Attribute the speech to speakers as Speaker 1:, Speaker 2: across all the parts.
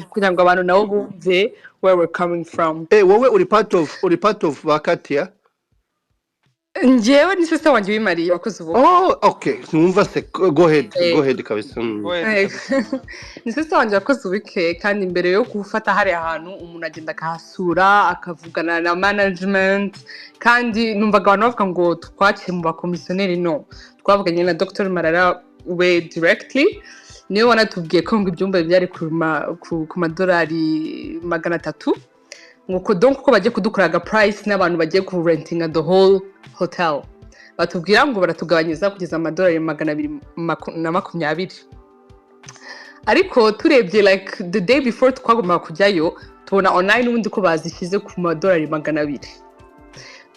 Speaker 1: kugira ngo abantu nabo bumve where we're coming from.
Speaker 2: wowe uri part of Bakatia?
Speaker 1: Njyewe ni sister wanjye w'Imari wakoze ubu.
Speaker 2: Okay. Numva se go ahead kabisa.
Speaker 1: Ni sister wanjye wakoze ubike kandi imbere yo gufata hari ahantu umuntu agenda akahasura akavugana na management kandi numvaga abantu bavuga ngo twakiye mu bakomisiyoneri no. Twavuganye na Dr. Marara we directly. Niwe wanatubwiye ko ngo ibyumba byari ku madolari 300 ngo donc ko bagiye kudukuraga price n'abantu bagiye ku rentinga the whole hotel batubwira ngo baratugabanyiriza kugeza amadolari 220 ariko turebye like the day before twagomba kujyayo tubona online ubundi ko bazishyize ku madolari 200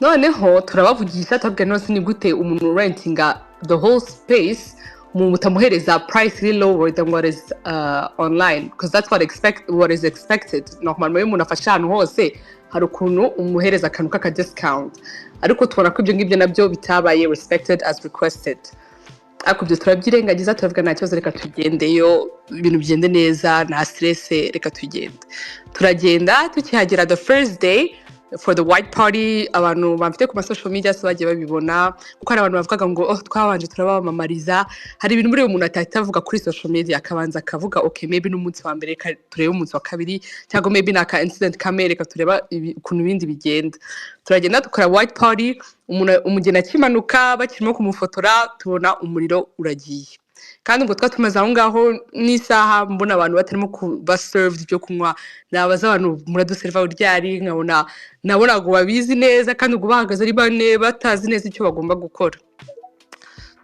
Speaker 1: noneho turabavugisha tubabwira nose ni gute umuntu rentinga the whole space mutamuhereza price really lower than what is online because that's what is expected. Normalement umuntu afasha ahantu hose hari ukuntu umuhereza akantu k'aka discount ariko tubona ko ibyo ngibyo nabyo bitabaye respected as requested. Ariko byo turabyirengagiza turavuga nta kibazo reka tugendeyo ibintu bigende neza nta stress reka tugende. Turagenda tukihagera the first day for the white party abantu bamfite ku social media so bagiye babibona kuko hari abantu bavugaga ngo twabanje turabamamariza hari ibintu muri umuntu atavuga kuri social media akabanza akavuga okay maybe n'umunsi wa mbere turebe umunsi wa kabiri cyangwa maybe naka incident kamere tureba ukuntu bindi bigenda. Turagenda dukora white party umugeni akimanuka bakirimo kumufotora tubona umuriro uragiye kandi ubwo twatumaze aho ngaho n'isaha mbona abantu batarimo kuba served ibyo kunywa nabaza abantu muraduserva uryari nabona ngo babizi neza kandi ubwo bahagaze ari bane batazi neza icyo bagomba gukora.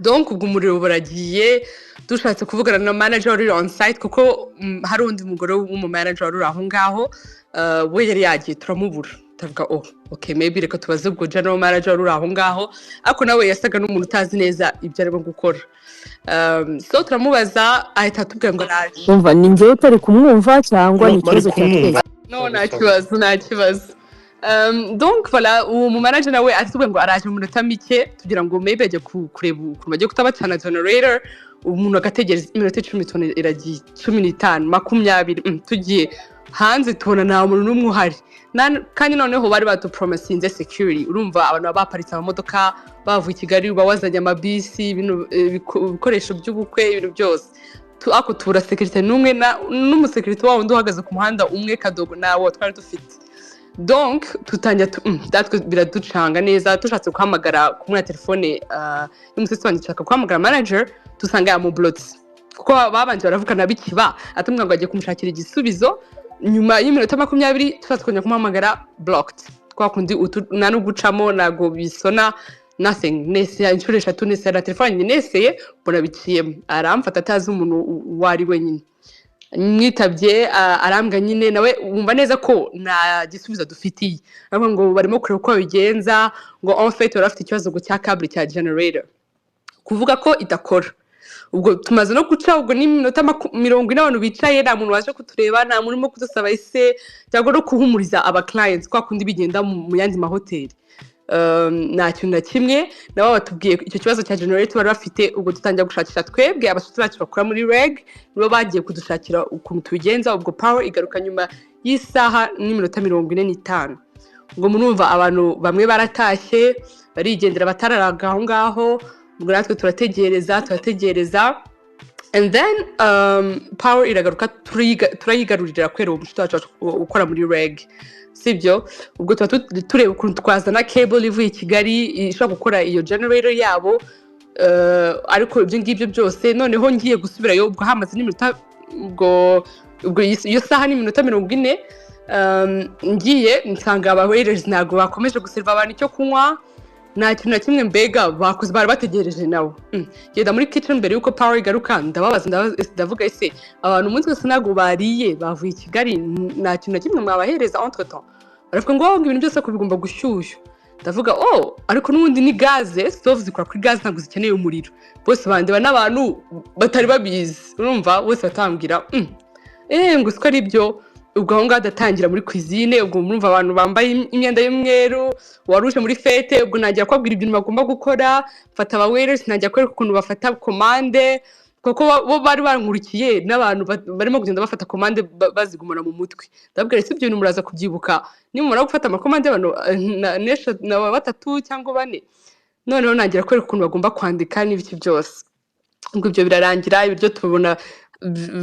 Speaker 1: Donc ubwo umuriro baragiye dushatse kuvugana na manager uri on site kuko hari undi mugore w'umu manager uri aho ngaho we yari yagiye turamubura tavuga okay maybe reka tubaze ubwo general manager uri aho ngaho ariko nawe yasaga n'umuntu utazi neza ibyo arimo gukora. So turamubaza ahita atubwira ngo naje
Speaker 3: umva ni njyewe utari kumwumva cyangwa ni ikibazo cyateye
Speaker 1: no nta kibazo. Donc voilà umu manager nawe atubwira ngo araje mu minota mike tugira ngo maybe ajye kureba ukuntu bagiye kutabacana generator umuntu agategereza iminota 10 iragiye 15 20 tugiye hanze tubona nta muntu n'umwe uhari kandi noneho bari batupromisinze security urumva abantu baparitse amamodoka bavuye i Kigali bawazanye amabisi ibikoresho by'ubukwe ibintu byose ako tubura security n'umwe n'umusekirite wawo uhagaze ku muhanda umwe kadogo nawo twari dufite. Donc tutangira datwe biraducanga neza tushatse guhamagara ku mwana telefone y'umusetse wanjye nshaka guhamagara manager tusanga yamublotse kuko babanje baravugana bikiba atumwe ngo agiye kumushakira igisubizo nyuma y'iminota 20 twatwonye kumuhamagara blocked kwa kundi nanu gucamo nago bisona nothing nese inshuro 3 nese na telefone neseye bona biciyemo aramfata atazi umuntu wari wenyine mwitabye arambwa nyine nawe wumva neza ko nta gisubizo dufitiye ariko ngo barimo kureba uko bigenza ngo en fait barafite ikibazo go cya cable cya generator kuvuga ko idakora. Ubwo tumaze no guca ubwo ni minota 40 n'abantu bicaye nta muntu waje kutureba nta muntu urimo kudusaba ise cyangwa no kuhumuriza aba clients kwa kundi bigenda mu yandi mahoteli. Nta kintu na kimwe nabo batubwiye icyo kibazo cya generator bari bafite ubwo tutangira gushakisha twebwe abashuti bacu bakora muri reg nibo bagiye kudushakira ukuntu tubigenza ubwo power igaruka nyuma y'isaha n'iminota 45 ngo murumva abantu bamwe baratashye barigendera batararaga aho ngaho ubwo natwe turategereza and then power iragaruka turayigarurira kwera umushuti wacu ukora muri reg sibyo ubwo tureba ukuntu twazana cable ivuye i Kigali ishobora gukora iyo generator yabo ariko ibyo ngibyo byose noneho ngiye gusubirayo ubwo hamaze n'iminota ubwo iyo saha n'iminota 40 ngiye nsanga aba waiters nago bakomeje guserva abantu icyo kunywa nta kintu na kimwe mbega bakoze bari bategereje nawe yenda muri kitchen mbere yuko power igaruka ndavuga ese abantu umunsi wose nago bariye bavuye i Kigali nta kintu na kimwe mwabahereza entre temps baravuga ngo ibintu byose ko bigomba gushyushya ndavuga ariko n'ubundi ni gaze stove zikora kuri gaze ntabwo zikeneye umuriro bose bandeba n'abantu batari babizi urumva bose batambwira ngo siko ari byo ubwo aho ngaho adatangira muri cuisine ubwo murumva abantu bambaye imyenda y'umweru waruje muri fete ubwo nagiye kwabwira ibintu bagomba gukora mfata aba waiters nagiye kwereka ukuntu bafata commande kuko bo bari bankurikiye n'abantu barimo kugenda bafata komande bazigumana mu mutwe ndabwira ese ibyo bintu muraza kubyibuka nimumara gufata amakomande y'abantu na batatu cyangwa bane noneho nangira kwereka ukuntu bagomba kwandika n'ibiki byose ubwo ibyo birarangira ibyo tubona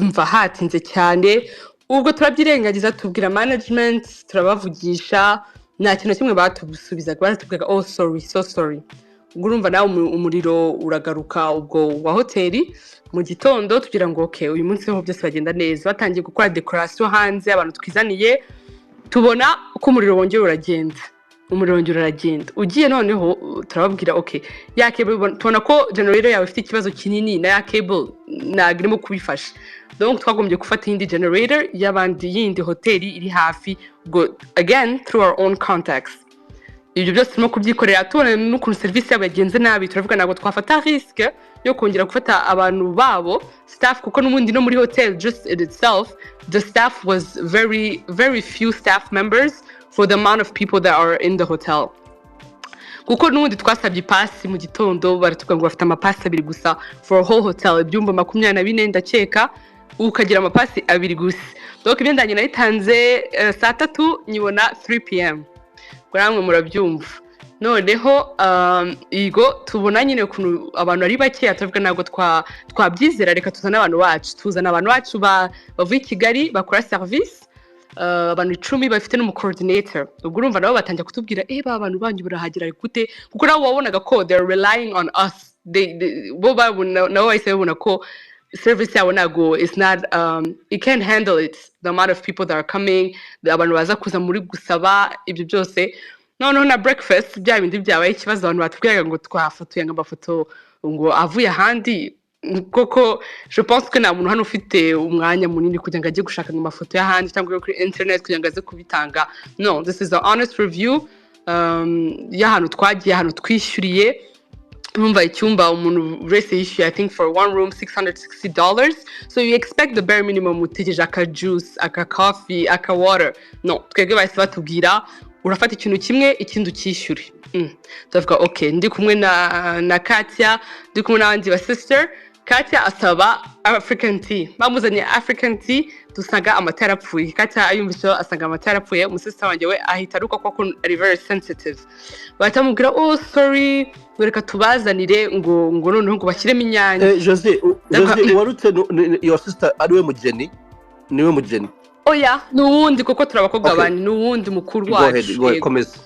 Speaker 1: mva hatinze cyane ubwo turabyirengagiza tubwira management turabavugisha nta kintu kimwe batusubizaga baratubwira oh sorry so sorry ubwo urumva nawe umuriro uragaruka ubwo wa hoteli mu gitondo tugira ngo okay uyu munsi ho byose bagenda neza batangiye gukora decoration hanze abantu twizaniye tubona ko umuriro wongeye uragenda ugiye noneho turababwira okay ya cable tubona ko generator yawe ifite ikibazo kinini na ya cable nagirimo kubifasha donc twagombye gufata indi generator y'abandi yindi hoteli iri hafi go again through our own contacts ibyo byose turimo kubyikorera tubona n'ukuntu service yabo yagenze nabi turavuga ntabwo twafata risk yo kongera gufata abantu babo staff kuko n'ubundi no muri hotel just in itself the staff was very few staff members for the amount of people that are in the hotel kuko n'ubundi twasabye pasi mu gitondo baratubwira ngo bafite amapasi 2 gusa for a whole hotel ibyumba 24 ndakeka ukagira amapasi 2 gusa donc ibyo ndanye nayitanze saa 3 nyibona 3 pm kuramwe murabyumva noneho igo tubona nyine ukuntu abantu ari bake tuvuga ntabwo twabyizera reka tuzana abantu bacu bavuye i Kigali bakora service abantu 10 bafite n'umucoordinator ubwo urumva nabo batangiye kutubwira abantu banyu burahagera gute kuko nabo wabonaga ko they are relying on us bo nabo bahise babona ko service yabo nago is not it can't handle it the amount of people that are coming abantu baza kuza muri gusaba ibyo byose noneho na breakfast bya bindi byabaye ikibazo abantu batubwiraga ngo twafotoye amafoto ngo avuye ahandi koko je pense que nta muntu hano ufite umwanya munini kugira ngo ajye gushaka amafoto y'ahandi cyangwa kuri internet kugira ngo aze kubitanga no this is a honest review y'ahantu twagiye ahantu twishyuriye numva icyumba umuntu wese yishyuye I think for one room $660 so you expect the bare minimum utegereje aka juice aka coffee aka water no twebwe bahise batubwira urafata ikintu kimwe ikindi ukishyure tuvuga okay ndi kumwe na Katia ndi kumwe n'abandi ba sister Katia asaba African tea bamuzanye African tea dusanga amata yarapfuye Katia ayumvise asanga amata yarapfuye umusista wanjye we ahita aruka ko ari very sensitive batamubwira oh sorry reka tubazanire ngo noneho ngo bashyiremo inyange
Speaker 2: Jose warutse your sister ariwe mugeni niwe mugeni
Speaker 1: oya nuwundi kuko turabakobwa bani nuwundi mukuru wacu
Speaker 2: komeza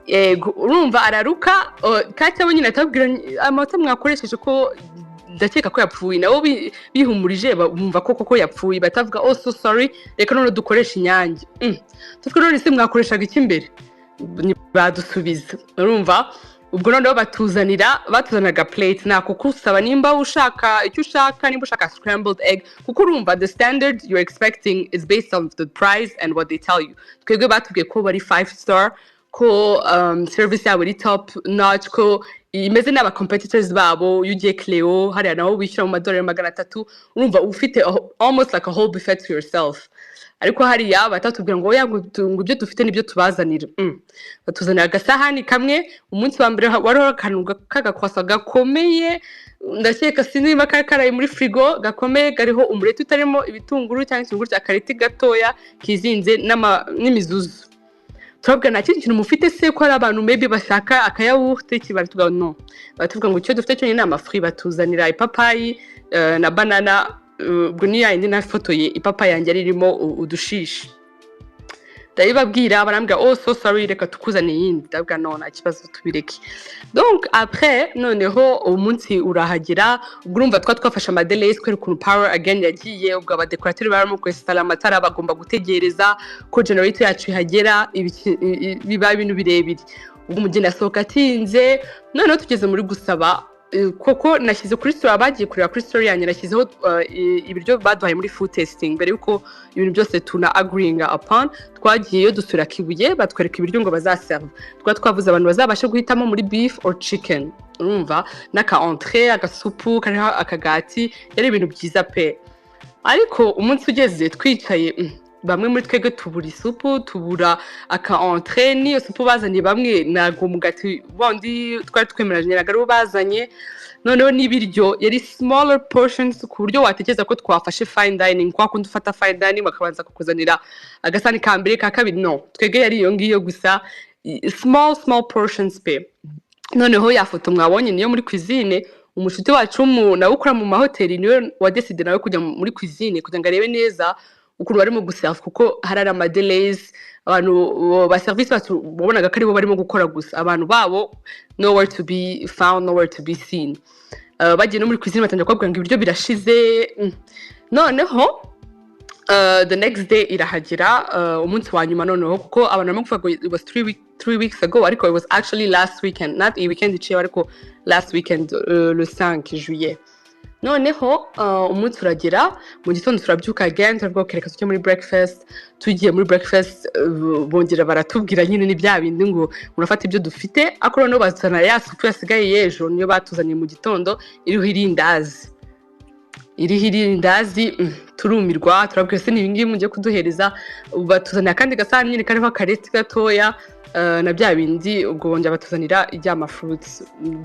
Speaker 1: yego urumva araruka Katia we nyine atabwira amata mwakoresheje ko ndakeka ko yapfuye nabo bihumurije bumva ko yapfuye batavuga oh so sorry reka none dukoresha inyange tuvuga none se mwakoreshaga iki imbere badusubiza urumva ubwo noneho batuzanaga plate nako kusaba nimba ushaka icyo ushaka nimba ushaka scrambled egg kuko urumva the standard you're expecting is based on the price and what they tell you twebwe batubwiye ko bari 5 star ko service yabo ari top notch ko imeze n'aba competitors babo ugiye Cleo hariya naho wishyura mu madolari 300 urumva ufite almost like a whole buffet to yourself ariko hariya batatubwira ngo oya ngo ibyo dufite nibyo tubazanira batuzanira agasahani kamwe umunsi wa mbere wari akantu kagakwasa gakomeye ndakeka sinima karaye muri frigo gakomeye gariho umureti utarimo ibitunguru cyangwa ikinguru cya kariti gatoya kizinze n'imizuzu turabwira nta kintu mufite se ko ari abantu maybe bashaka akayawurte kibari tugaho no batuvuga ngo icyo dufite cyo ni amafri batuzanira ipapayi na banana ubwo ni yindi nafotoye ipapayi yanjye ririmo udushishi ndabibabwira barambwira oh so sorry reka tukuzane yindi ndabwira no nta kibazo tubireke donc après noneho umunsi urahagera urumva twafashe amadelays kwereka ukuntu power again yagiye ubwo abadecorateur barimo kwesitara amatara bagomba gutegereza ko generator yacu ihagera biba ibintu birebire ubwo umugeni asohoka atinze noneho tugeze muri gusaba koko nashyize kuri story bagiye kureba kuri story yanjye nashyizeho ibiryo baduhaye muri food testing mbere yuko ibintu byose tuna agreeing upon twagiyeyo dusura Kibuye batwereka ibiryo ngo bazaserve twavuze abantu bazabashe guhitamo muri beef or chicken urumva n'aka entrée agasupu kariho akagati yari ibintu byiza pe ariko umunsi ugeze twicaye bamwe muri twege tubura isupu tubura aka entrée niyo supu bazanye bamwe nago mugati bondi twari twemeranye nagaro bazanye noneho n'ibiryo yari smaller portions ku buryo watekereza ko twafashe fine dining kwa kundi ufata fine dining bakabanza kukuzanira agasani ka mbere ka kabiri no twege yari iyo ngiyo gusa small portions pe noneho yafoto mwabonye niyo muri cuisine umushuti wacu nawe ukora mu mahoteli niwe wadeside nawe kujya muri cuisine kugira ngo arebe neza ukuntu barimo guserve kuko harara ama delays abantu ba service bacu babonaga ko aribo barimo gukora gusa abantu babo nowhere to be found nowhere to be seen bagiye no muri cuisine batangira kubabwira ngo ibiryo birashize noneho the next day irahagera umunsi wa nyuma noneho kuko abantu barimo kuvuga ngo it was 3 weeks ago ariko it was actually last weekend not a weekend iciye ariko last weekend le 5 juillet noneho umunsi uragera mu gitondo turabyuka again turavuga ko reka tujye muri breakfast tugiye muri breakfast bongera baratubwira nyine ni bya bindi ngo urafata ibyo dufite ako noneho bazana ya supu yasigaye yejo niyo batuzanye mu gitondo iriho irindazi turumirwa turabwira se n'ibingibi mujye kuduhereza batuzanira kandi gasani nyine kariho akareti gatoya na bya bindi ubwo bongera batuzanira iryama fruits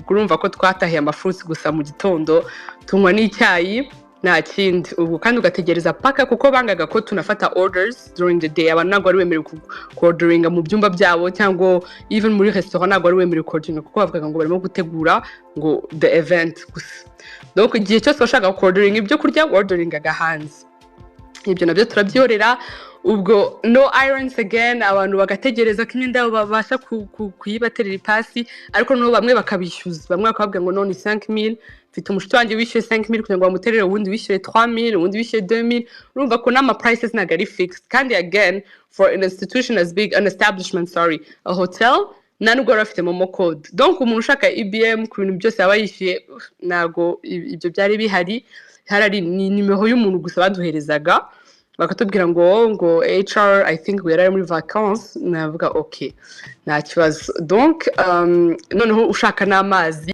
Speaker 1: urumva ko twatahiye ama fruits gusa mu gitondo tunywa n'icyayi nta kindi ubwo kandi ugategereza paka kuko bangaga ko tunafata orders during the day abantu ntabwo bari bemerewe orderinga mu byumba byabo cyangwa even muri restaurant ntabwo bari bemerewe orderinga kuko bavugaga ngo barimo gutegura ngo the event gusa donc igihe cyose bashaka orderinga ibyo kurya orderingaga hanze ibyo nabyo turabyorera ubwo no irons again abantu bagategereza ko imyenda yabo babasha kuyibaterera ipasi ariko no bamwe bakabishyuza bamwe bakababwira ngo none 5000 mfite umushuti wanjye wishyuye 5000 kugira ngo bamuterere ubundi wishyuye 3000 ubundi wishyuye 2000 urumva ko n'ama prices ntabwo ari fixed kandi again for an institution as big an establishment a hotel nubwo bari bafite momo code donc umuntu ushaka EBM ku bintu byose yaba yishyuye ntabwo ibyo byari bihari harari ni nimero y'umuntu gusa baduherezaga bakatubwira ngo HR I think we are muri vacances navuga okay nta kibazo donc noneho ushaka n'amazi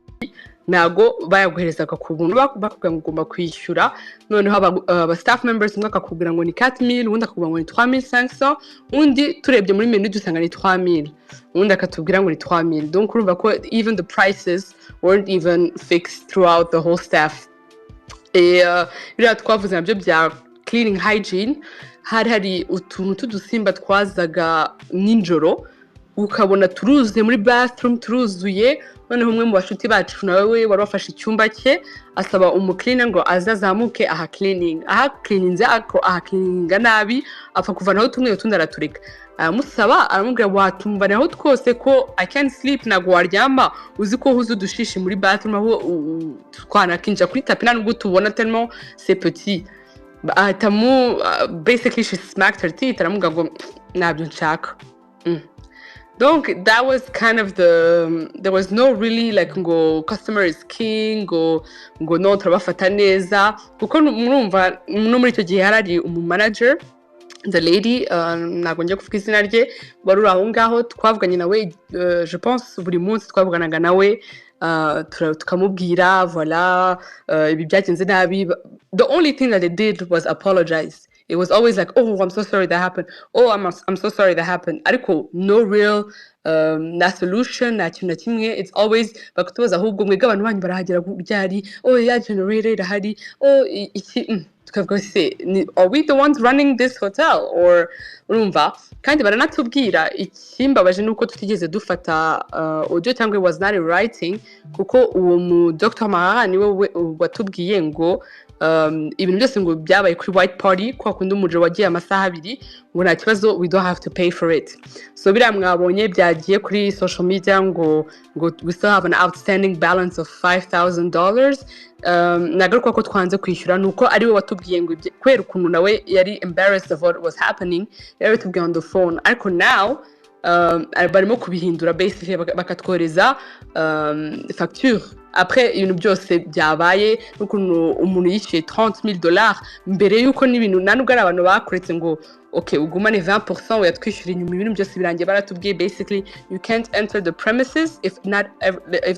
Speaker 1: nago bayaguherezaga ku buntu bakubwira ngo ugomba kwishyura noneho aba staff members umwe akakubwira ngo ni 4000 ubundi akakubwira ngo ni 3500 undi turebye muri menu dusanga ni 3000 ubundi akatubwira ngo ni 3000 donc urumva ko even the prices weren't even fixed throughout the whole staff biriya twavuze nabyo bya cleaning hygiene hari utuntu tudusimba twazaga ninjoro ukabona turuzuye muri bathroom turuzuye noneho umwe mu bashuti bacu nawe wari wafashe icyumba cye asaba umucleaner ngo azazamuke cleaninze cleaninga nabi apfa kuvanaho tumwe utundi aratureka amusaba aramubwira watumvanaho twose ko I can't sleep ntabwo waryama uzi ko huzu dushishi muri bathroom aho twanakinja kuri tapi nubwo tubona tellement c'est petit basically she smacked her teeth aramubwira ngo ntabyo nshaka donc that was kind of there was no really like ngo customer is king ngo no turabafata neza kuko murumva no muri icyo gihe harari manager the lady ntabwo njye kuvuga izina rye wari uri aho ngaho twavuganye nawe je pense buri munsi twavuganaga nawe tukamubwira voilà ibi byagenze nabi the only thing that they did was apologize. It was always like, oh, I'm so sorry that happened. Oh, I'm so sorry that happened. Ariko no real na solution na kintu kimwe. It's always bakutubaza ahubwo mwega abantu banyu barahagera byari. Oh, ya generator irahari. Oh, iki tukavuga se are we the ones running this hotel or urumva kandi baranatubwira ikimbabaje nuko tutigeze dufata audio cyangwa it was not in writing kuko uwo mu Dr. Mahara niwe watubwiye ngo ibintu byose ngo byabaye kuri white party kwa kundi umujura wagiye amasaha 2 ngo nta kibazo we don't have to pay for it so biriya mwabonye byagiye kuri social media ngo we still have an outstanding balance of $5,000 nagaruka ko twanze kwishyura nuko ari we watubwiye ngo kwera ukuntu nawe yari embarrassed of what was happening yari tubwiye on the phone ariko now barimo kubihindura basically bakatworeza facture après ibintu byose byabaye n'ukuntu umuntu yishyuye $30,000 mbere yuko n'ibintu nanubwo ari abantu bakuretse ngo okay ugumane 20% yatwishyura inyuma ibintu byose birangiye baratubwiye basically you can't enter the premises if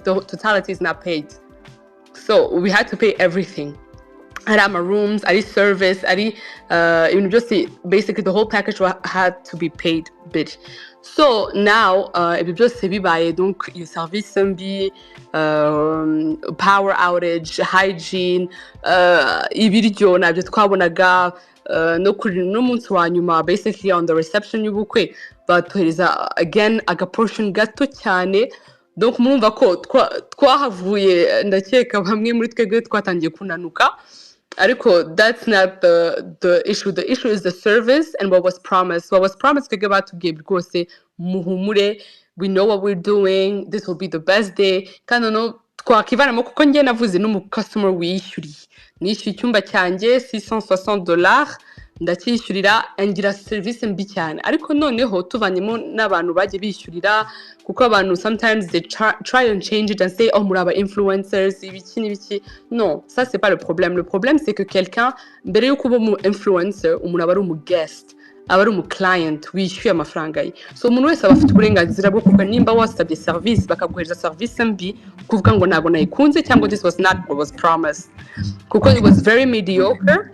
Speaker 1: the totality is not paid so we had to pay everything hari ama rooms, ari service, ari ibintu byose, basically the whole package had to be paid bit. So now ibyo byose bibaye, donc iyo service mbi, power outage, hygiene, ibiryo nabyo twabonaga, no kuri n'umunsi wa nyuma basically on the reception y'ubukwe batuhereza again aga portion gato cyane. Donc murumva ko twahavuye, ndakeka bamwe muri twebwe twatangiye kunanuka, ariko that's not the issue. The issue is the service and what was promised twebwe batubwiye rwose muhumure, we know what we're doing, this will be the best day. Kandi no twakivanamo kuko njye navuze n'umu customer wishyuriye, nishyuye icyumba cyanjye $660, ndacyishyurira ngira service mbi cyane. Ariko noneho tuvanyemo n'abantu bagiye bishyurira, kuko abantu sometimes they try and change it and say oh muraba influencers ibiki n'ibiki. Non, ça c'est pas le problème c'est que quelqu'un mbere yo kuba mu influencer umuntu aba ari umu guest, aba ari umu client wishyuye amafaranga ye. So umuntu wese aba afite uburenganzira bwo kuvuga nimba wasabye service bakaguhereza service mbi kuvuga ngo ntabwo nayikunze cyangwa this was not what was promised, kuko it was very mediocre.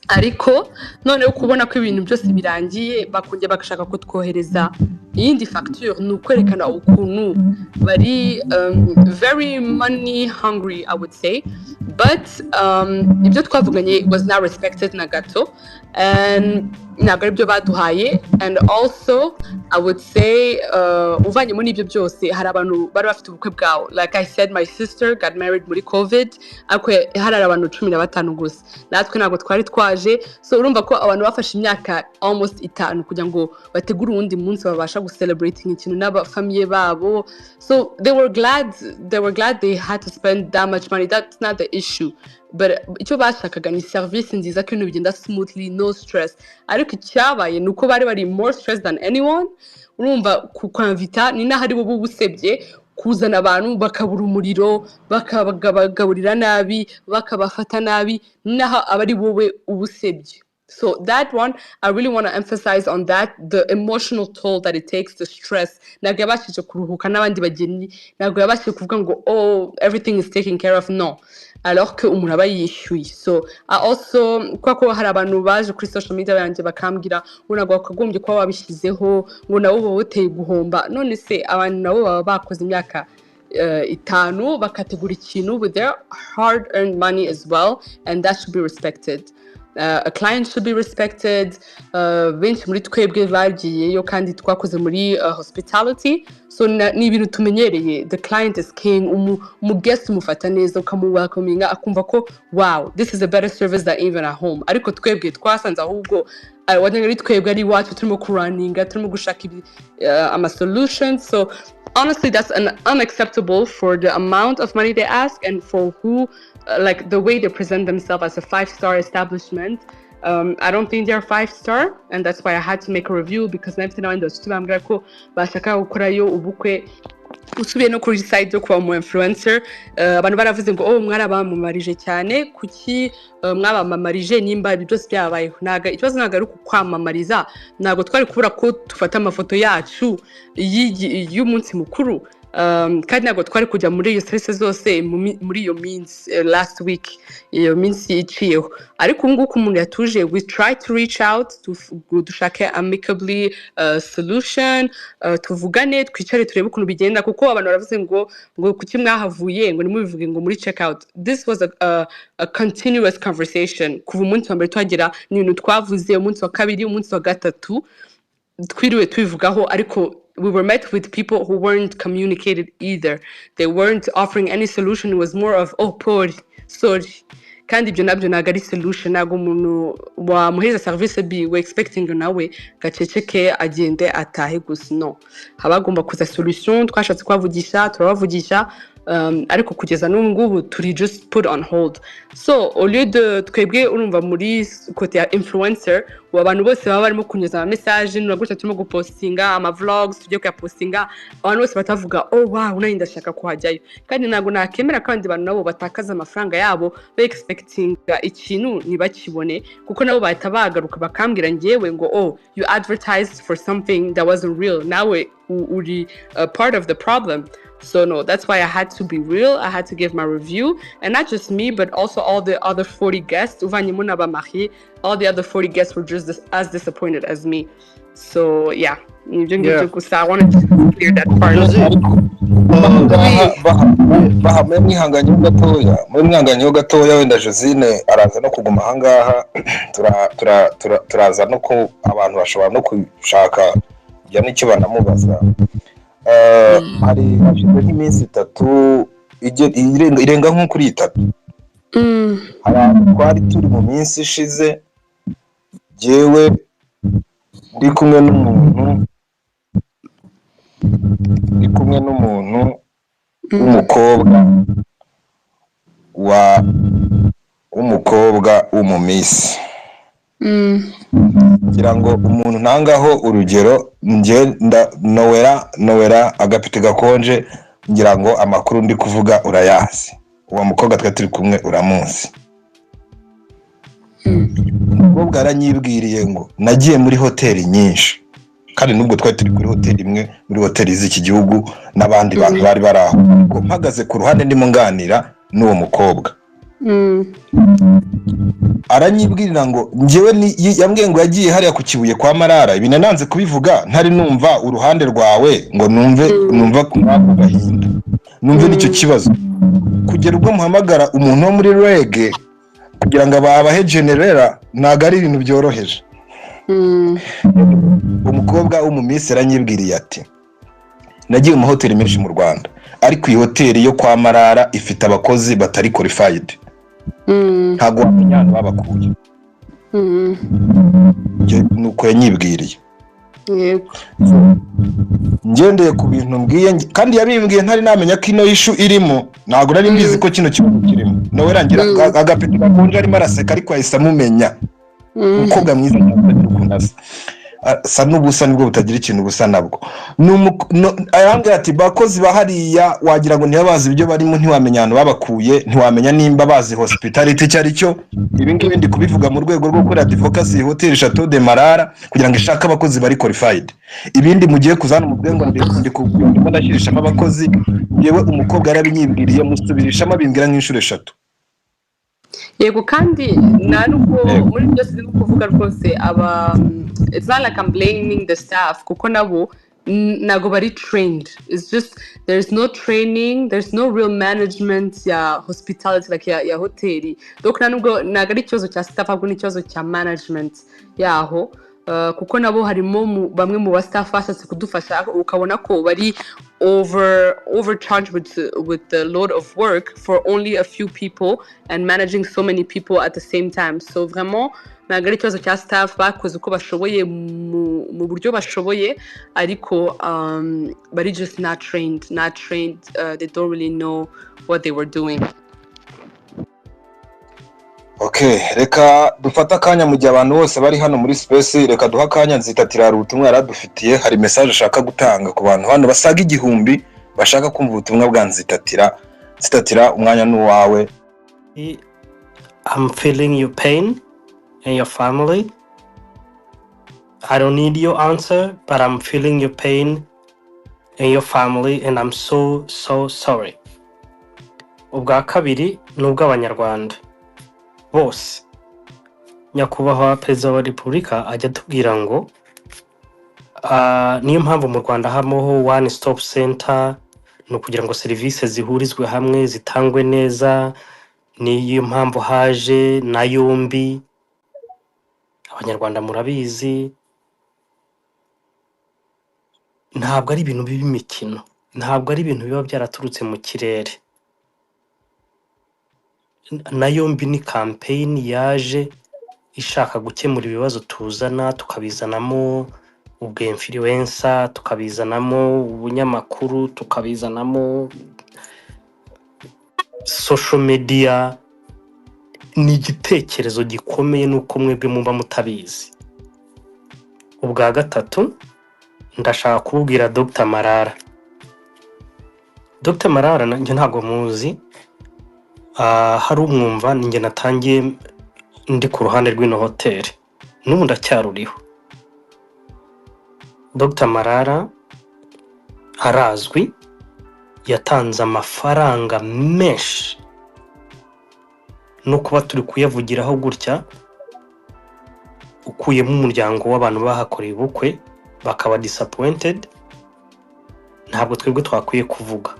Speaker 1: Ariko noneho kubona ko ibintu byose birangiye bakongera bagashaka kutwohereza iyindi facture, ni ukwerekana ukuntu bari very money hungry, I would say. But ibyo twavuganye was not respected na gato, and ntabwo ari byo baduhaye. And also I would say uvanyemo n'ibyo byose hari abantu bari bafite ubukwe bwawo. Like I said, my sister got married muri COVID, ariko hari abantu 15 gusa, natwe ntabwo twari twaje. So urumva ko abantu bafashe imyaka almost 5 kugira ngo bategure uwundi munsi babasha gucelebrating ikintu n'abafamiye babo. So they were glad they had to spend that much money. That's not the issue. But icyo bashakaga ni service nziza, ko ibintu bigenda smoothly, no stress. Ariko icyabaye ni uko bari more stressed than anyone. Urumva kukwamvita ni naho ari bo busebye kuzana abantu bakabura umuriro, bakabagaburira nabi, bakabafata nabi, naho abari wowe ubusebye. So that one, I really want to emphasize on that, the emotional toll that it takes, the stress. Ntabwo yabashije kuruhuka n'abandi bageni, ntabwo yabashije kuvuga ngo oh everything is taken care of, no. Alors que umuntu aba yishyuye. So I also, kuko hari abantu baje kuri social media yanjye bakambwira ngo ntabwo wakagombye kuba wabishyizeho, ngo nabo wowe uteye guhomba. None se abantu nabo baba bakoze imyaka 5 bakategura ikintu with their hard earned money as well, and that should be respected. A client should be respected. Benshi muri twebwe bagiyeyo kandi twakoze muri hospitality, so ni ibintu tumenyereye. The client is king. Umu guest umufata neza, ukamuwelcominga akumva ko wow, this is a better service than even at home. Ariko twebwe twasanze ahubwo wagira ngo twebwe ari iwacu turimo kuraninga, turimo gushaka ama solutions. So honestly, that's unacceptable for the amount of money they ask and for who, like the way they present themselves as a 5-star establishment. I don't think they're 5-star, and that's why I had to make a review, because never now in the studio I'm ko bashaka gukorayo ubukwe usubiye no kuri side yo kuba mu influencer. Abantu baravuze ngo oh mwarabamumarije cyane, kuki mwabamamarije nimba ibyo byose byabayeho. Naga ikibazo naga ari kukwamamariza, ntago twari kubura ko tufata amafoto yacu y'umunsi mukuru. Kandi ntabwo twari kujya muri iyo stress zose muri iyo minsi last week, iyo minsi iciyeho. Ariko nguko umuntu yatuje, we try to reach out dushake amicably solution, tuvugane, twicare turebe ukuntu bigenda, kuko abantu baravuze ngo kuki mwahavuye, ngo nimubivuge ngo muri check out. This was a continuous conversation kuva umunsi wa mbere twagera, ni ibintu twavuze umunsi wa kabiri, umunsi wa gatatu twiriwe tubivugaho. Ariko we were met with people who weren't communicated either. They weren't offering any solution. It was more of oh poor, sorry. Kandi ibyo nabyo ntabwo ari solution. Ntabwo umuntu wamuhereza service bi we expecting nawe gaceceke agende atahe gusa. No, habagomba kuza solution. Twashatse kwavugisha, turabavugisha, ariko kugeza n'ubu ngubu turi just put on hold. So au lieu de twebwe urumva muri côté influencer abantu bose baba barimo kunyuza ama message nuragutse turimo gupostinga ama vlogs tujye kuyapostinga abantu bose batavuga oh wow nari ndashaka kuhajyayo kandi ntago nakemera kandi abantu nabo batakaza amafaranga yabo be expectinga ikintu ntibakibone kuko nabo bahita bagaruka bakambwira ngewe ngo oh you advertised for something that wasn't real nawe uri part of the problem. So no, that's why I had to be real. I had to give my review, and not just me, but also all the other 40 guests. All the other 40 guests were just as disappointed as me. So yeah, I wanted to clear that part.
Speaker 4: Mwihanganye gatoya wenda Josine araza no kuguma ahangaha turaza no ko abantu bashobora no kushaka ya n'icyo banamubaza. Hari hashize nk'iminsi 3 irenga nko kuri 3 abantu twari turi mu minsi ishize jewe ndi kumwe n'umuntu w'umukobwa w'umumisi kugira ngo umuntu ntangaho urugero nje nowera agapite gakonje ngira ngo amakuru ndi kuvuga urayazi uwo mukobwa turi kumwe uramunsi umukobwa aranyibwiriye ngo nagiye muri hoteli nyinshi kandi nubwo twari turi kuri hoteli imwe muri hoteli z'iki gihugu n'abandi bantu bari baraho ko mpagaze ku ruhande ndimo nganira n'uwo mukobwa aranyibwirira ngo njewe yambwiye ngo yagiye hariya ku Kibuye kwa Marara ibine nanze kubivuga ntari numva uruhande rwawe ngo numva kugahinda numve nicyo kibazo kugera ubwo muhamagara umuntu wo muri rege kugira ngo abahe generera ntago ari ibintu byoroheje. Umukobwa w'umumisi aranyibwiriye ati nagiye mu hoteli menshi mu Rwanda ariko iyi hoteli yo kwa Marara ifite abakozi batari qualified ntago wamenyana babakuye nuko yanyibwiriye
Speaker 1: yego
Speaker 4: ngendeye ku bintu mbwiye kandi yabimbwiye ntari namenya ko ino issue irimo ntago nari mbizi ko kino kibazo kirimo nawe rangira agapeti gakonje arimo araseka ariko ahise amumenya umukobwa mwiza cyane ukunasa sa n'ubusa nibwo butagira ikintu busa nabwo ayambwira ati bakozi bahariya wagira ngo ntibabazi ibyo barimo ntiwamenyana babakuye ntiwamenya nimba bazi hospitality cyari cyo ibingibi ndi kubivuga mu rwego rwo gukora advocacy hotel Chateau de Marara kugira ngo ishaka abakozi bari qualified ibindi mugiye kuzana mu bwengo ndi kubwira ndashirishamo abakozi yewe umukobwa yarabinyibwiriye musubirishamo abimbwira nk'inshuro 3
Speaker 1: yego kandi nanuko muri byose byo kuvuga rwose aba it's not like I'm blaming the staff kuko nabo nago bari trained. It's just there's no training, there's no real management ya hospitality like ya hoteli donc nanubwo nagari cyozo cya staff ahubwo ni cyozo cya management yaho kuko nabo harimo bamwe mu staff bashatse kudufasha ukabona ko bari overcharged with the load of work for only a few people and managing so many people at the same time. So vraiment nagari cyozo cya staff bakoze uko bashoboye mu buryo bashoboye ariko bari just not trained they don't really know what they were doing.
Speaker 4: Okay, reka dufata kanya mu gihe abantu bose bari hano muri space reka duha kanya nzitatira ubutumwa yaradufitiye hari message ashaka gutanga ku bantu hano basaga 1000 bashaka kumva ubutumwa bwa nzitatira umwanya n'uwawe.
Speaker 5: I'm feeling your pain and your family. I don't need your answer, but I'm feeling your pain and your family and I'm so sorry. Ubwa kabiri nubwo abanyarwanda bose nyakubahwa perezida wa Repubulika ajya tubwira ngo niyo mpamvu mu Rwanda harimo one stop center no kugira ngo services zihurizwe hamwe zitangwe neza niyo mpamvu haje Naomie abanyarwanda murabizi ntabwo ari ibintu b'imikino ntabwo ari ibintu biba byaraturutse mu kirere. Naomie ni campaign yaje ishaka gukemura ibibazo tuzana tukabizanamo ubw'influencer tukabizanamo ubunyamakuru tukabizanamo social media ni igitekerezo gikomeye nuko mwebwe muba mutabizi ubwa gatatu ndashaka kubwira Dr Marara. Dr Marara nanjye ntabwo muzi, hari umwumva ninjye natangiye ndi ku ruhande rw'ino hoteli n'ubu ndacyaruriho. Dr Marara arazwi, yatanze amafaranga menshi no kuba turi kuyavugiraho gutya, ukuyemo umuryango w'abantu bahakoreye ubukwe bakaba disappointed, ntabwo twebwe twakwiye kuvuga.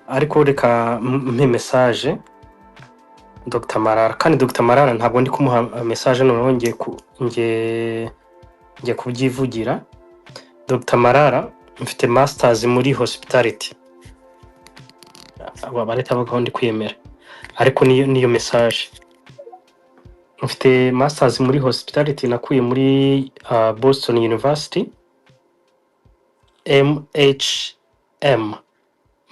Speaker 5: Ariko reka mpe message Dr Marara, kandi Dr Marara ntabwo ndi kumuha message noneho ngiye kubyivugira. Dr Marara mfite masters muri hospitality, aba bareta bagaho ndi kwiyemera, ariko niyo message. Mfite masters muri hospitality nakuye muri Boston University, MHM,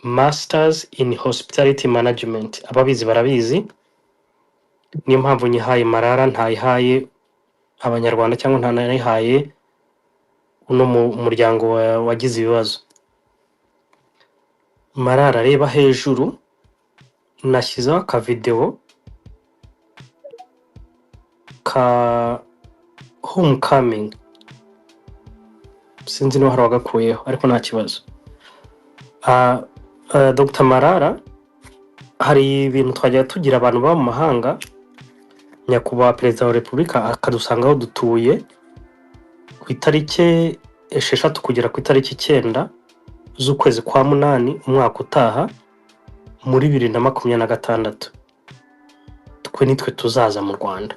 Speaker 5: Masters in Hospitality Management. Ababizi barabizi, niyo mpamvu nyihaye Marara, ntayihaye abanyarwanda cyangwa ntanayihaye uno muryango wagize ibibazo. Marara, reba hejuru nashyizeho aka video ka homecoming, sinzi niba hari wagakuyeho ariko nta kibazo. Dr Marara, hari ibintu twajya tugira abantu ba mu mahanga, nyakubahwa perezida wa repubulika akadusanga aho dutuye ku itariki 6 kugera ku itariki 9 z'ukwezi kwa 8 umwaka utaha muri 2026. Twe nitwe tuzaza mu Rwanda,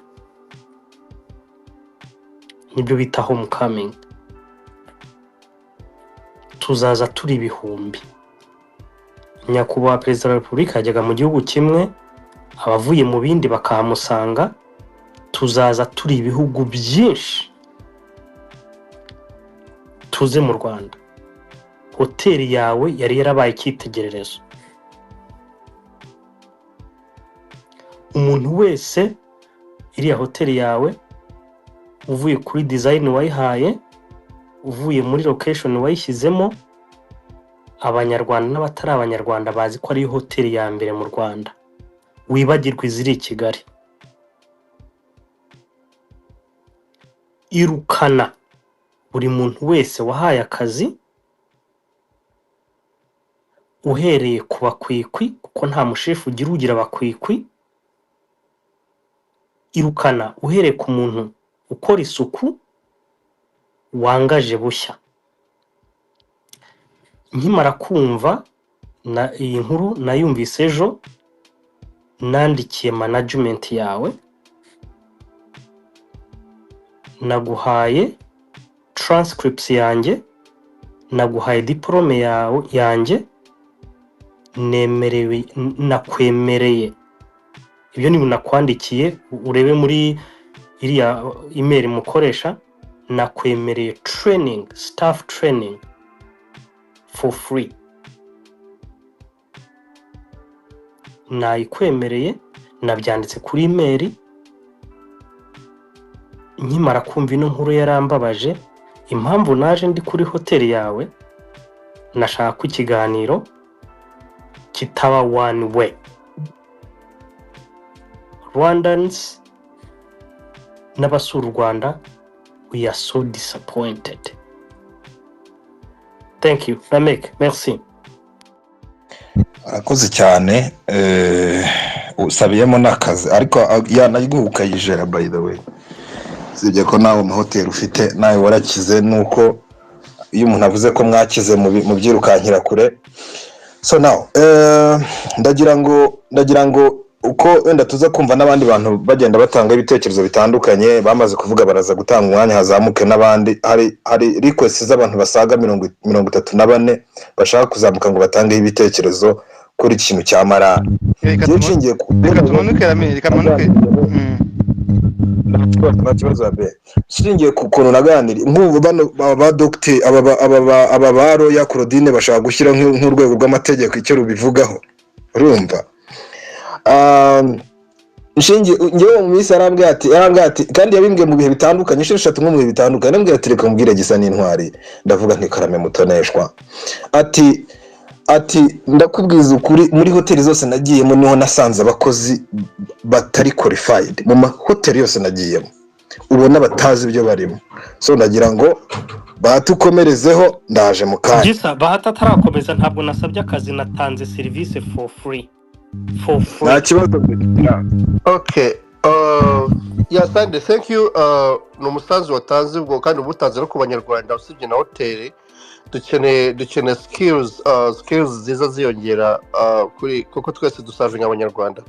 Speaker 5: nibyo bita homecoming. Tuzaza turi ibihumbi. Nyakubahwa perezida wa repubulika yajyaga mu gihugu kimwe, abavuye mu bindi bakahamusanga. Tuzaza turi ibihugu byinshi, tuze mu Rwanda. Hoteli yawe yari yarabaye icyitegererezo. Umuntu wese iriya hoteli yawe, uvuye kuri design wayihaye, uvuye muri location wayishyizemo, abanyarwanda n'abatari abanyarwanda bazi ko ari hoteli ya mbere mu Rwanda. Wibagirwa iziri i Kigali. Irukana buri muntu wese wahaye akazi, uhereye ku bakwikwi, kuko nta mushefu ugira abakwikwi. Irukana uhereye ku muntu ukora isuku wangaje bushya. Nkimara kumva iyi nkuru nayumvise ejo, nandikiye management yawe, naguhaye transcripts yanjye, naguhaye diplome yanjye, nemerewe, nakwemereye. Ibyo ni nakwandikiye, urebe muri iriya email mukoresha, nakwemereye training, staff training for free. Nayikwemereye, nabyanditse kuri email. Nkimara kumva ino nkuru yarambabaje, impamvu naje ndi kuri hoteli yawe, nashaka ku ikiganiro kitaba one way. Rwandans n'abasura u Rwanda, we are so disappointed. Thank you, Ramek. Merci.
Speaker 4: Arakoze cyane, usabiyemo nakazi, ariko yanayiguka yijera by the way. Sibye ko nawe mu hotel ufite nawe warakize, nuko iyo umuntu avuze ko mwakize mu byirukankira kure. So now ndagira ngo uko wenda tuza kumva n'abandi bantu bagenda batanga ibitekerezo bitandukanye, bamaze kuvuga baraza gutanga umwanya hazamuke n'abandi. Hari request z'abantu basaga 34 bashaka kuzamuka ngo batange ibitekerezo kuri ikintu cya Marara. Gishingiye ku kibazo abe shingiye ku kuntu naganira nk'ubu bano ba docteur aba baro ya Claudine bashaka gushyira nk'urwego rw'amategeko icyo rubivugaho. Urumva nshingiye ngewe mu minsi arambwira ati kandi yabimbwiye mu bihe bitandukanye inshuro 3 mu bihe bitandukanye arambwira ati reka mubwire gisa n'intwari ndavuga nti karame mutoneshwa ati ndakubwiza ukuri muri hoteli zose nagiyemo niho nasanze abakozi batari qualified mu mahoteli yose nagiyemo ubona batazi ibyo barimo so ndagira ngo batukomerezeho ndaje mu kanya
Speaker 5: gisa bahata atarakomeza ntabwo nasabye akazi natanze service for free
Speaker 4: nta kibazo
Speaker 2: Okay. Yeah, Sunday, thank you. No musanzu watanze ubwo kandi ubutanze no ku banyarwanda usibye na hoteli dukeneye skills ziza ziyongera kuri kuko twese dusavinga abanyarwanda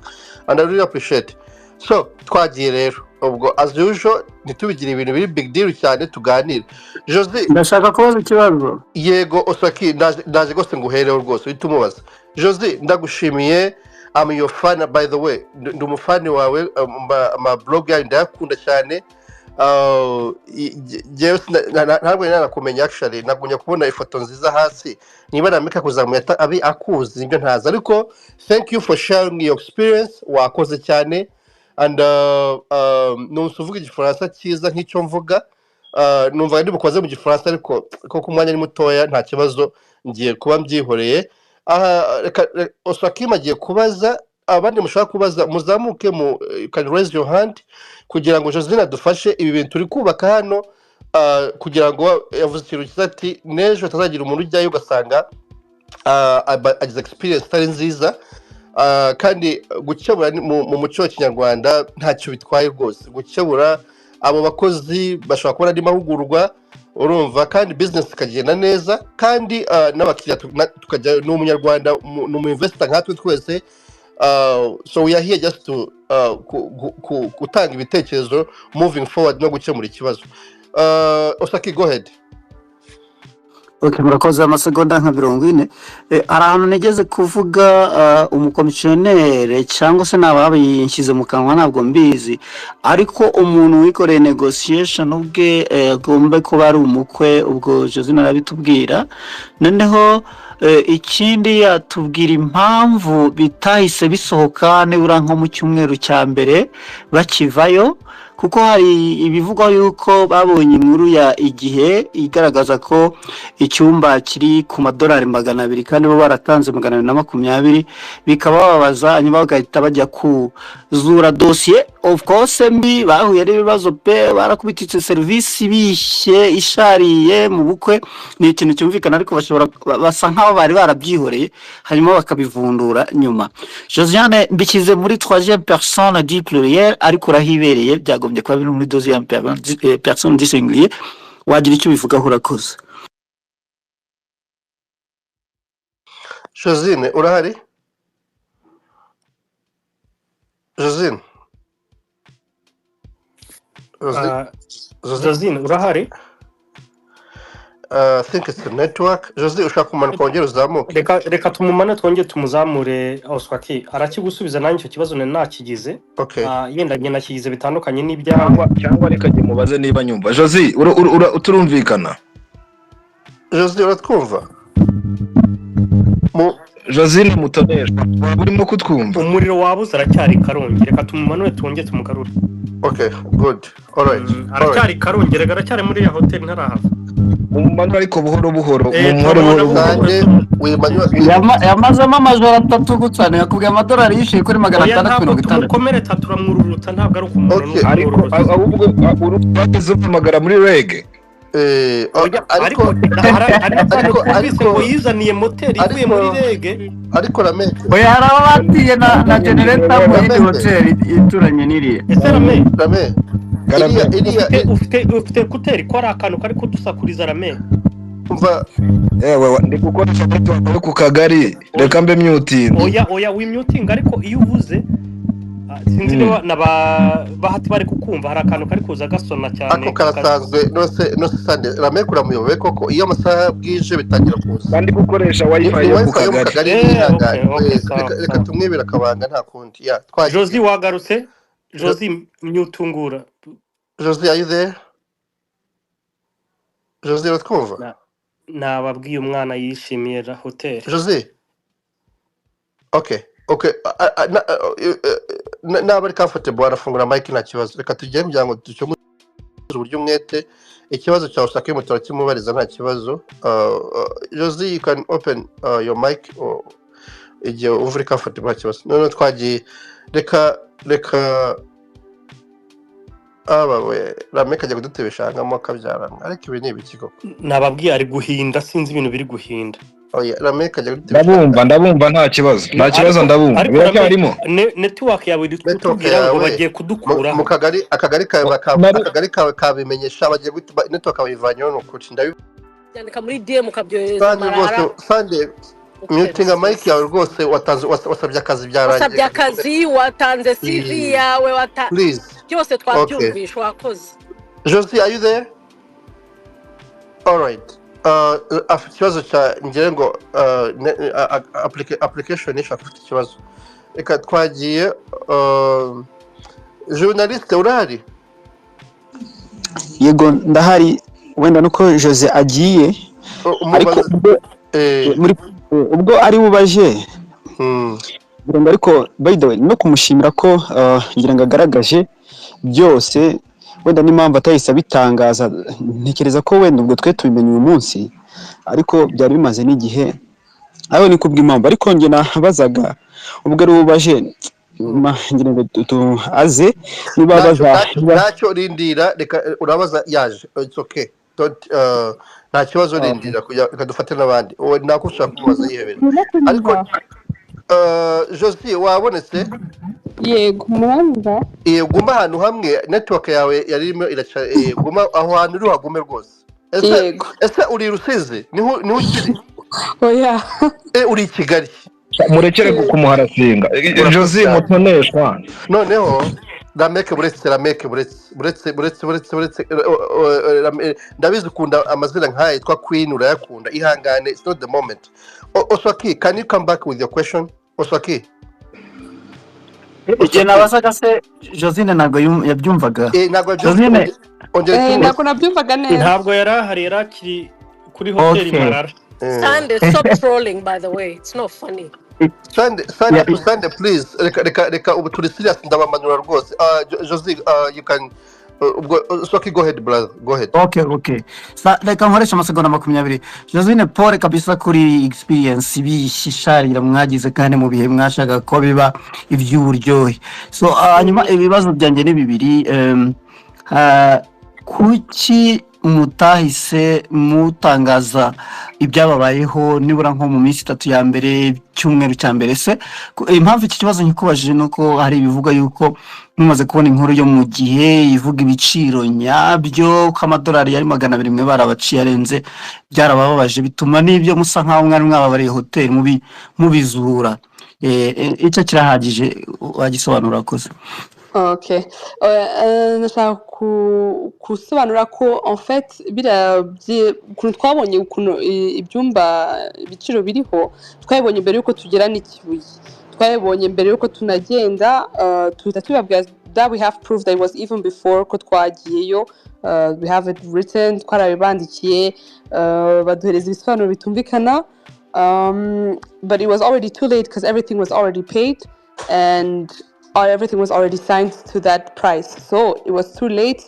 Speaker 2: and I really appreciate. So twagiye rero ubwo as usual ntitubigire ibintu biri big deal cyane tuganire. Jose
Speaker 3: ndashaka kubaza ikibazo.
Speaker 2: Yego Osaki ndaje gose nguhereho rwose bitumubaza. Jose ndagushimiye. I'm your fan, by the way. Ndi umufani wawe ma blog yawe ndakunda cyane. Ntabwo nanakumenya actually nagunya kubona ifoto nziza hasi. Niba nameka kuzamuya abi akuzi nibyo ntaza ariko thank you for sharing your experience wakoze cyane and nusuvuga igifaransa cyiza nk'icyo mvuga. Numva ndi bukoze mu gifaransa ariko koko umwanya ni mutoya nta kibazo ngiye kuba mbyihoreye. Osaki agiye kubaza abandi mushaka kubaza muzamuke mu can raise your hand kugira ngo Josine adufashe ibi bintu turi kubaka hano kugira ngo yavuze ikintu cyiza ati nejo atazagira umuntu ujyayo ugasanga agize experience itari nziza kandi gukebura mu muco wa Kinyarwanda ntacyo bitwaye rwose gukebura abo bakozi bashobora kubona andi mahugurwa urumva kandi business ikagenda neza kandi n'abakiriya tukajya n'umunyarwanda n'umuinvestor nkatwe twese so we are here just to gutanga ibitekerezo moving forward no gukemura ikibazo. Osaki go ahead.
Speaker 3: Okay, murakoze amasegonda nka 40 ahantu negeze kuvuga umukomisiyonere cyangwa se nababinshize mu kanwa ntabwo mbizi ariko umuntu wikoreye negotiation ubwe agomba kuba ari umukwe ubwo Josine arabitubwira noneho ikindi yatubwira impamvu bitahise bisohoka nibura nko mu cyumweru cya mbere bakivayo kuko hari ibivugwa yuko babonye inkuru ya igihe igaragaza ko icyumba kiri ku $200 kandi bo baratanze $220 bikaba bababaza hanyuma bagahita bajya kuzura dossier of course mbi bahuye n'ibibazo pe barakubititse service bishe ishariye mu bukwe ni ikintu cyumvikana ariko bashobora basa nkaho bari barabyihoreye hanyuma bakabivundura nyuma. Josiane mbikize muri 3e personne du pluriel ariko rahibereye byagombye kuba biri muri 2e personne du singulier wagira icyo bivugaho urakoze.
Speaker 2: Josine urahari? Josine
Speaker 5: Josine urahari?
Speaker 2: I think it's the network. Josine ushaka kumanuka wongera uzamuke.
Speaker 5: Reka tumumane twongeye tumuzamure Oswaki arakigusubiza nanjye icyo kibazo nakigize.
Speaker 2: Okay.
Speaker 5: Yenda nyina kigize bitandukanye n'ibyangwa
Speaker 4: cyangwa reka jye mubaze niba nyumva. Josi uturumvikana?
Speaker 2: Josine uratwumva?
Speaker 4: Josine mutoneshwa urimo kutwumva?
Speaker 5: Umuriro wabuze aracyari karongi reka tumumanure twongeye tumugarure.
Speaker 2: Okay, good. All right.
Speaker 5: Aracyari karongi reka aracyari muri ya hotel ntarahava.
Speaker 4: Umumano ariko buhoro buhoro
Speaker 3: yamazemo amajoro 3 gutsana yakubwiye amadolari yishyuye kuri $650
Speaker 5: tumukomereta turamwururuta ntabwo ari umuntu
Speaker 4: ariko ahubwo bageze umamagara muri rege
Speaker 5: ariko yizaniye moteri ivuye muri rege
Speaker 2: ariko rame
Speaker 3: oya harabatiye na generator muri hotel ituranye n'iriye
Speaker 5: ese rame ufite kuteri ko ari akantu kari kudusakuriza rame
Speaker 2: umva
Speaker 4: yewe ndi gukoresha network ku kagari reka mbe muting
Speaker 5: oya wimmuting ariko iyo uvuze sinzi niba bahati bari kukumva hari akantu kari kuza gasona cyane
Speaker 2: ako karasanzwe nose sande rame kuramuyobe koko iyo amasaha bwije bitangira kuza
Speaker 4: kandi gukoresha wifi yo ku kagari
Speaker 2: reka tumwibira akabanga nta kundi ya
Speaker 5: twaje Josi wagarutse Josi myutungura
Speaker 2: Josi are you there? Josi uratwumva?
Speaker 5: Nababwiye umwana yishimiye la hotel.
Speaker 2: Josi Okay, okay naba ari comfortable arafungura mic nta kibazo reka tugere kugira ngo ducyo uburyo umwete ikibazo cyawe usake mutora kimubariza nta kibazo Josie you can open your mic igihe umva uri comfortable nta kibazo none twagiye reka we rameka ajya kudutebeshangamo akabyarana ariko ibi ni ibiki koko
Speaker 5: nababwiye ari guhinda sinzi ibintu biri guhinda
Speaker 2: oya rameka ajya kudutebeshanga
Speaker 4: ndabumva nta kibazo ndabumva biracyarimo
Speaker 5: network yawe ditubwira ngo bagiye kudukura
Speaker 2: mu akagari kawe kabimenyesha bagiye network kabivanyeho n'ukuri
Speaker 6: ndabika muri DM ukabyohereza marara
Speaker 2: Sunday mutinga mic yawe rwose wasabye akazi byarangiye
Speaker 6: wasabye akazi watanze CV yawe
Speaker 2: please
Speaker 6: byose twabyumvisha wakoze
Speaker 2: Josie are you there all right afite ikibazo cya ngire ngo application ishaka afite ikibazo reka twagiye journaliste urahari
Speaker 3: yego ndahari wenda nuko Jose agiye ariko muri ubwo ari bubaje ariko by the way no kumushimira ko ngira ngo agaragaje byose wenda n'impamvu atahise bitangaza ntekereza ko wenda ubwo twe tubimenye uyu munsi ariko byari bimaze n'igihe aho ni kubw'impamvu ariko nge nabazaga ubwo ari bubaje ngira ngo aze niba baza
Speaker 2: ntacyo rindira reka urabaza yaje it's okay nta kibazo rindira reka dufate n'abandi nako ushaka kumubaza yihebera ariko Josie wabonetse
Speaker 1: yego murumva
Speaker 2: guma ahantu hamwe network yawe yarimo iraca guma aho hantu uri hagume rwose ese uri Rusizi niho ukiri
Speaker 1: oya
Speaker 2: uri Kigali
Speaker 4: murekere kumuharasinga Josie mutoneshwa
Speaker 2: noneho rameke buretse ndabizi ukunda amazina nk'aya yitwa Queen urayakunda ihangane it's not the moment Oswaki can you come back with your question Oswaki
Speaker 3: igihe nabazaga se Josine ntabwo yabyumvaga
Speaker 2: Josine
Speaker 1: ntabwo nabyumvaga neza
Speaker 5: ntabwo yarahari yarakiri kuri hoteli Marara
Speaker 6: Sunday stop trolling by the way it's not funny
Speaker 2: Sunday please reka ubu turi serious ndabamanura rwose Josie you can Swaki go ahead brother go ahead
Speaker 3: okay reka nkoresha amasegonda 20 Josine Paul kabisa kuri experience bishisharira mwagize kandi mu bihe mwashaka ko biba ivy'uburyohe so hanyuma ibibazo byanjye ni bibiri kuki mutahise mutangaza ibyababayeho nibura nko mu minsi 3 ya mbere cyumweru cya mbere se impamvu iki kibazo nkikubajije nuko hari ibivuga yuko mumaze kubona inkuru yo mu gihe ivuga ibiciro nyabyo k'amadolari yari 200 mwe barabaciye arenze byarabababaje bituma nibyo musa nkaho mwari mwababariye hotel mubizura icyo kirahagije wagisobanura koze
Speaker 1: Okay. Nashaka kusobanura ko en fait ukuntu twabonye ukuntu ibyumba ibiciro biriho twabonye mbere yuko tugera n'ikibuye twabonye mbere yuko tunagenda tuhita tubabwira that we have proof that it was even before ko twagiyeyo we have it written twarabibandikiye baduhereza ibisobanuro bitumvikana but it was already too late because everything was already paid and everything was already signed to that price so it was too late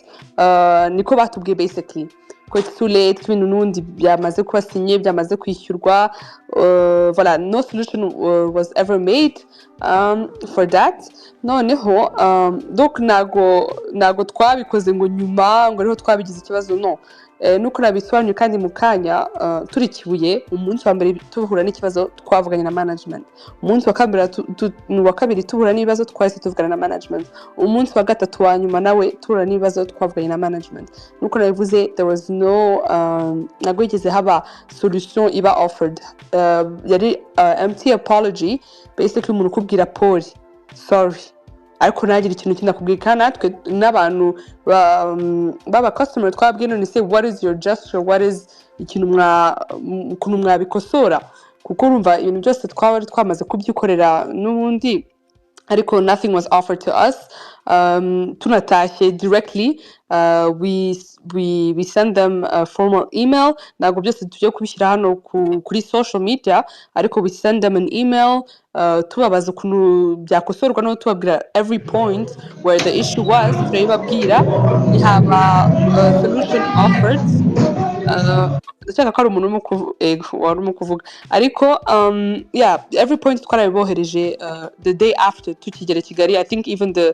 Speaker 1: niko batubwiye basically ko it's too late ibintu nundi byamaze kuba sinye byamaze kwishyurwa voilà no solution was ever made for that noneho donc nago twabikoze ngo nyuma ngo ariho twabigize ikibazo no nuko nabisobanye kandi mu kanya turi Kibuye umunsi wa mbere tuhura n'ikibazo twavuganye na management umunsi wa kabiri tuhura n'ibibazo twahise tuvugana na management umunsi wa gatatu wa nyuma nawe tuhura n'ibibazo twavuganye na management nuko nabivuze there was no ntabwo yigeze haba solution iba offered yari empty apology basically umuntu kubwira Paul sorry ariko nagira ikintu kinakubwika natwe n'abantu baba customer twabwiye none se what is your gesture what is ikintu ukuntu mwabikosora kuko urumva ibintu byose twamaze kubyikorera n'ubundi ariko nothing was offered to us. Tunatashye directly, we send them a formal email. Ntabwo byose tujye kubishyira hano kuri social media, ariko we send them an email tubabaza ukuntu byakosorwa no tubabwira every point where the issue was, turabibabwira, ntihaba solution offered. Ndashaka ko ari umuntu warimo kuvuga, ariko yeah, every point twarabibohereje the day after tukigera Kigali. I think even the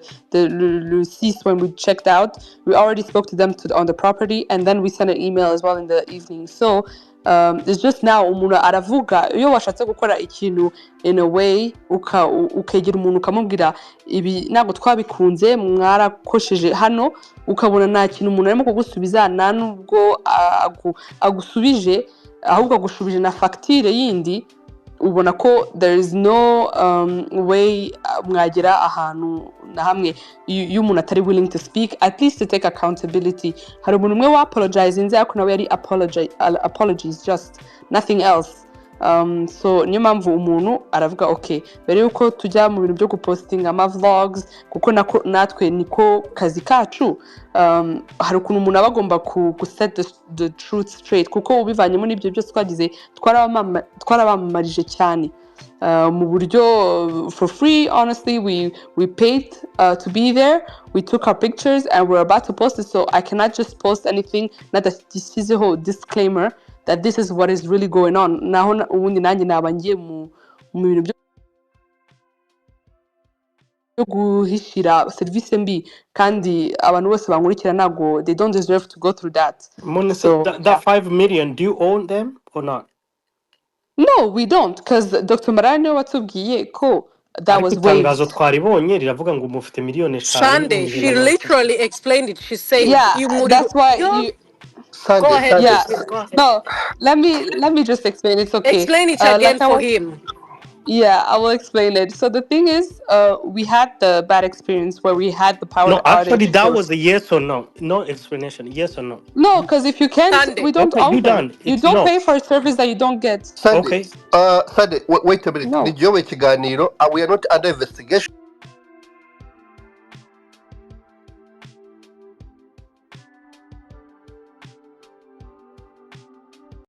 Speaker 1: CIS, when we checked out, we already spoke to them on the property, and then we sent an email as well in the evening. So it's just now umuntu aravuga, iyo washatse gukora ikintu in a way ukegera umuntu ukamubwira ibi ntabwo twabikunze, mwarakosheje hano, ukabona nta kintu umuntu arimo kugusubiza, nta nubwo agusubije, ahubwo agushubije na fagitire yindi, ubona ko there is no way mwagera ahantu na hamwe iyo umuntu atari willing to speak, at least to take accountability. Hari umuntu umwe wa apologize ariko nawe yari apologies, just nothing else. So niyo mpamvu umuntu aravuga okay, mbere yuko tujya mu bintu byo gupostinga ama vlogs, kuko natwe niko kazi kacu, hari ukuntu umuntu aba agomba set the truth straight, kuko ubivanyemo n'ibyo byose twagize twarabamamarije cyane mu buryo for free. Honestly, we paid to be there, we took our pictures and we're about to post it, so I cannot just post anything nadashyizeho disclaimer that this is what is really going on. Naho ubundi nanjye nabangiye mu bintu byo guhishira serivisi mbi, kandi abantu bose bankurikira ntabwo they don't deserve to go through that.
Speaker 5: So that 5 million, do you own them or not?
Speaker 1: No, we don't, because Dr. Marane watubwiye ko that was waived.
Speaker 5: Itangazo twaribonye riravuga ngo mufite miliyoni 5.
Speaker 6: Sunday, she literally explained it. She said,
Speaker 1: yeah, that's why you
Speaker 6: Sunday, go ahead.
Speaker 1: Yeah.
Speaker 6: Go ahead.
Speaker 1: No, let me just explain. It's okay.
Speaker 6: Explain it again for him.
Speaker 1: Yeah, I will explain it. So the thing is, we had the bad experience where we had the power outage.
Speaker 5: No, actually, that was a yes or no. No explanation. Yes or no?
Speaker 1: No, because if you can't, Sunday. We don't own them. You don't pay for a service that you don't get.
Speaker 2: Sunday. Okay. Sunday, wait a minute.
Speaker 1: No.
Speaker 2: We are not under investigation.